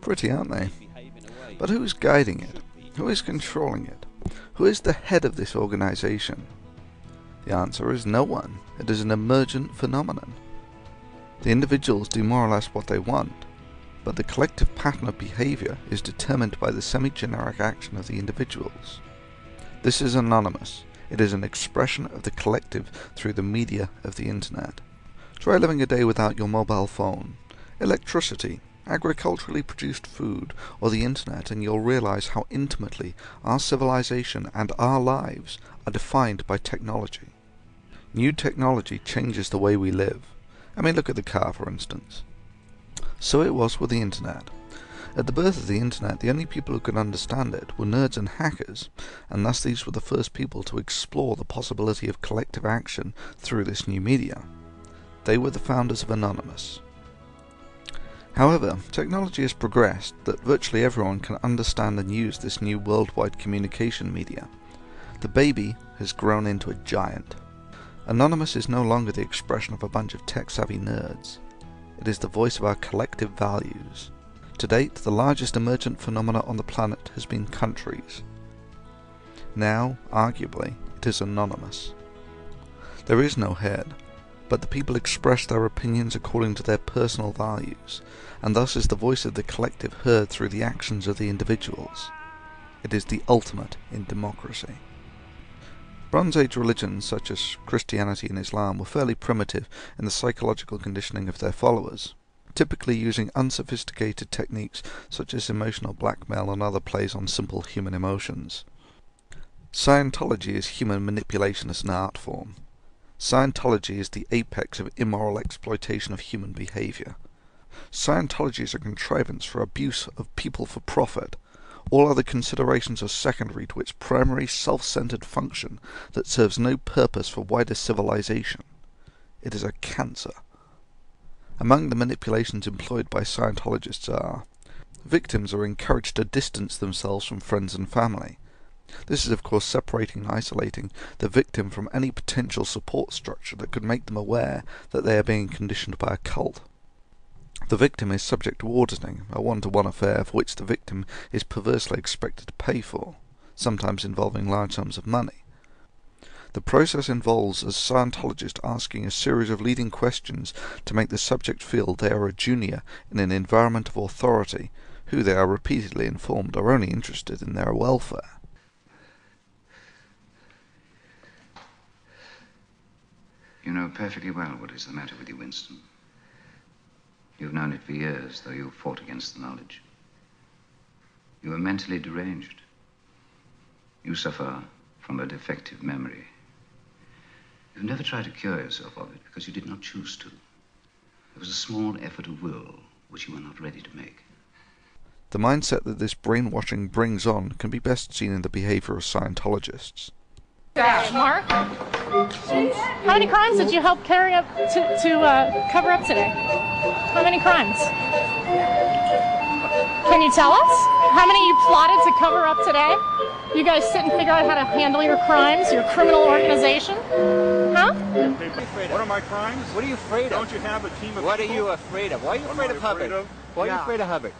Pretty, aren't they? But who's guiding it? Who is controlling it? Who is the head of this organization? The answer is no one. It is an emergent phenomenon. The individuals do more or less what they want, but the collective pattern of behavior is determined by the semi-generic action of the individuals. This is anonymous. It is an expression of the collective through the media of the internet. Try living a day without your mobile phone, electricity, agriculturally produced food, or the internet, and you'll realize how intimately our civilization and our lives are defined by technology. New technology changes the way we live. I mean, look at the car, for instance. So it was with the internet. At the birth of the internet, the only people who could understand it were nerds and hackers, and thus these were the first people to explore the possibility of collective action through this new media. They were the founders of Anonymous. However, technology has progressed that virtually everyone can understand and use this new worldwide communication media. The baby has grown into a giant. Anonymous is no longer the expression of a bunch of tech-savvy nerds. It is the voice of our collective values. To date, the largest emergent phenomena on the planet has been countries. Now, arguably, it is anonymous. There is no head, but the people express their opinions according to their personal values, and thus is the voice of the collective heard through the actions of the individuals. It is the ultimate in democracy. Bronze Age religions such as Christianity and Islam were fairly primitive in the psychological conditioning of their followers, typically using unsophisticated techniques such as emotional blackmail and other plays on simple human emotions. Scientology is human manipulation as an art form. Scientology is the apex of immoral exploitation of human behavior. Scientology is a contrivance for abuse of people for profit. All other considerations are secondary to its primary self-centered function that serves no purpose for wider civilization. It is a cancer. Among the manipulations employed by Scientologists are: victims are encouraged to distance themselves from friends and family. This is of course separating and isolating the victim from any potential support structure that could make them aware that they are being conditioned by a cult. The victim is subject to auditing, a one-to-one affair for which the victim is perversely expected to pay for, sometimes involving large sums of money. The process involves a Scientologist asking a series of leading questions to make the subject feel they are a junior in an environment of authority, who they are repeatedly informed are only interested in their welfare. You know perfectly well what is the matter with you, Winston. You've known it for years, though you've fought against the knowledge. You are mentally deranged. You suffer from a defective memory. You've never tried to cure yourself of it because you did not choose to. It was a small effort of will which you were not ready to make. The mindset that this brainwashing brings on can be best seen in the behavior of Scientologists. Mark, how many crimes did you help carry up to cover up today? How many crimes? Can you tell us? How many you plotted to cover up today? You guys sit and figure out how to handle your crimes, your criminal organization? Huh? What are my crimes? What are you afraid of? Don't you have a team of What people? are you afraid of? Why are you afraid of Hubbard? Why are you afraid of Hubbard?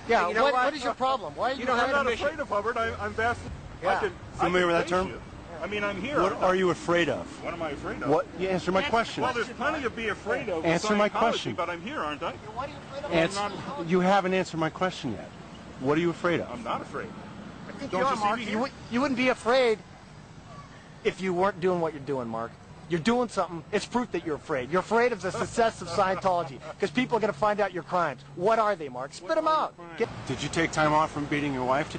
Yeah, You know what is your problem? Why are you don't have I'm not a mission. afraid of Hubbard. I'm vastly... Yeah. Familiar with that term? You. I mean, I'm here. What are you afraid of? What am I afraid of? What? You answer my question. Well, there's plenty to be afraid of. Answer my Scientology, question. But I'm here, aren't I? What are you afraid of? Answer. You haven't answered my question yet. What are you afraid of? I'm not afraid. I think Don't you you are, see Mark. me here? You wouldn't be afraid if you weren't doing what you're doing, Mark. You're doing something. It's proof that you're afraid. You're afraid of the success of Scientology because people are going to find out your crimes. What are they, Mark? Spit them out. Did you take time off from beating your wife to come?